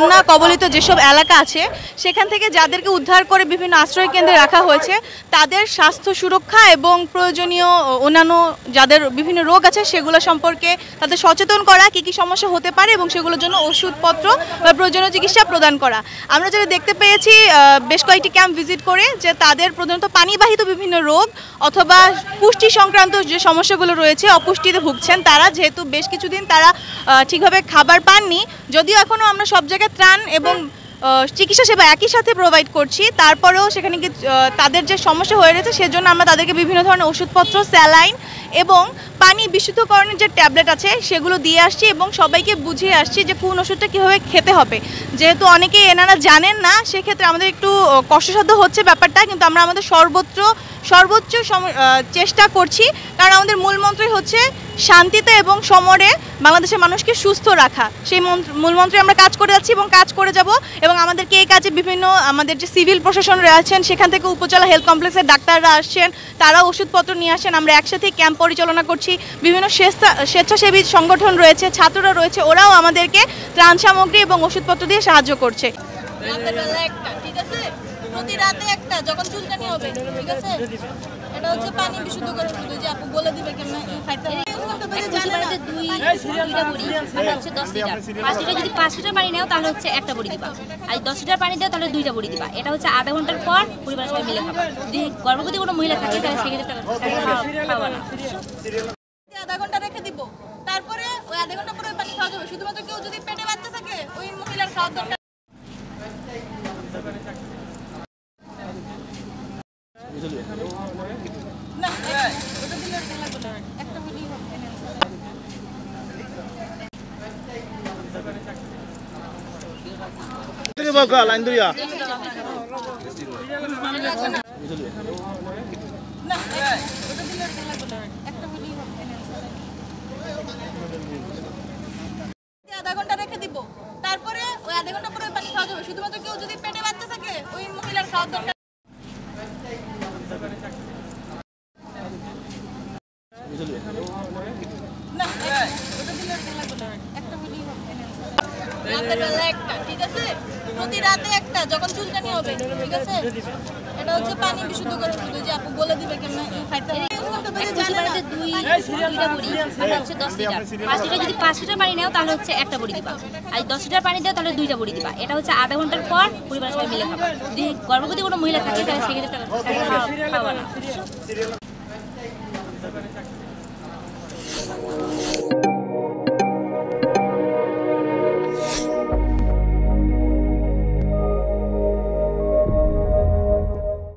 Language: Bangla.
বন্যা কবলিত যেসব এলাকা আছে সেখান থেকে যাদেরকে উদ্ধার করে বিভিন্ন আশ্রয় কেন্দ্রে রাখা হয়েছে তাদের স্বাস্থ্য সুরক্ষা এবং প্রয়োজনীয় অন্যান্য যাদের বিভিন্ন রোগ আছে সেগুলো সম্পর্কে তাদের সচেতন করা, কী কী সমস্যা হতে পারে এবং সেগুলোর জন্য ওষুধপত্র বা প্রয়োজনীয় চিকিৎসা প্রদান করা। আমরা যেটা দেখতে পেয়েছি বেশ কয়েকটি ক্যাম্প ভিজিট করে যে তাদের প্রধানত পানিবাহিত বিভিন্ন রোগ অথবা পুষ্টি সংক্রান্ত যে সমস্যাগুলো রয়েছে, অপুষ্টিতে ভুগছেন তারা, যেহেতু বেশ কিছুদিন তারা ঠিকভাবে খাবার পাননি। যদিও এখনও আমরা সব জায়গায় ত্রাণ এবং চিকিৎসা সেবা একই সাথে প্রোভাইড করছি, তারপরেও সেখানে তাদের যে সমস্যা হয়ে রয়েছে সেজন্য আমরা তাদেরকে বিভিন্ন ধরনের ওষুধপত্র, স্যালাইন এবং পানি বিশুদ্ধকরণের যে ট্যাবলেট আছে সেগুলো দিয়ে আসছি এবং সবাইকে বুঝিয়ে আসছি যে কোন ওষুধটা কীভাবে খেতে হবে। যেহেতু অনেকেই এনারা জানেন না, সেক্ষেত্রে আমাদের একটু কষ্টসাধ্য হচ্ছে ব্যাপারটা, কিন্তু আমরা আমাদের সর্বোচ্চ চেষ্টা করছি, কারণ আমাদের মূল মন্ত্রই হচ্ছে শান্তিতে এবং সমরে বাংলাদেশের মানুষকে সুস্থ রাখা। সেই মূল মন্ত্রে আমরা কাজ করে যাচ্ছি এবং কাজ করে যাব। এবং আমাদেরকে এই কাজে বিভিন্ন আমাদের যে সিভিল প্রশাসন রয়েছেন সেখান থেকে উপজেলা হেলথ কমপ্লেক্সের ডাক্তাররা আসছেন, তারাও ওষুধপত্র নিয়ে আসেন। আমরা একসাথে ক্যাম্প পরিচালনা করছি। বিভিন্ন স্বেচ্ছাসেবী সংগঠন রয়েছে, ছাত্ররা রয়েছে, ওরাও আমাদেরকে ত্রাণ সামগ্রী এবং ওষুধপত্র দিয়ে সাহায্য করছে। প্রতি রাতে একটা যখন চুলকানি হবে, ঠিক আছে, এটা হচ্ছে পানি বিশুদ্ধ করে শুধু যে আপু বলে দিবে কেমন খাইতে হবে। দুইটা বড়ি হচ্ছে 10 লিটার, 5 লিটার যদি 5 লিটার পানি নাও তাহলে হচ্ছে একটা বড়ি দিবা, আর 10 লিটার পানি দাও তাহলে দুইটা বড়ি দিবা। এটা হচ্ছে আধা ঘন্টার পর পরিবারের সবাই মিলে খাবা। যদি গর্ভবতী কোনো মহিলা থাকে তাহলে সেক্ষেত্রে খাওয়া না, আধা ঘন্টা রেখে দিব, তারপরে ওই আধা ঘন্টা পরে পানি খাওয়া যাবে। শুধুমাত্র কেউ যদি পেটে বাচ্চা থাকে ওই মহিলার খাওয়ার দরকার। লাইন ধরিয়া আধা ঘন্টা রেখে দিব, তারপরে ওই আধা ঘন্টা পরে পানি খাওয়া যাবে। শুধুমাত্র কেউ যদি পেটে বাচ্চা থাকে ওই মহিলার খাওয়ার দরকার। ঠিক আছে, প্রতি রাতে একটা যখন চুলকানি হবে, ঠিক আছে, এটা হচ্ছে পানি বিশুদ্ধ করে শুধু যে আপু বলে দিবে কেমন খাইতে হবে। দুইটা বড়ি হচ্ছে 10 লিটার, 5 লিটার যদি 5 লিটার পানি নাও তাহলে হচ্ছে একটা বড়ি দিবা, আর 10 লিটার পানি দাও তাহলে দুইটা বড়ি দিবা। এটা হচ্ছে আধা ঘন্টার পর পরিবারের সবাই মিলে খাবা। যদি গর্ভবতী কোনো মহিলা থাকে তাহলে সেক্ষেত্রে খাওয়া না।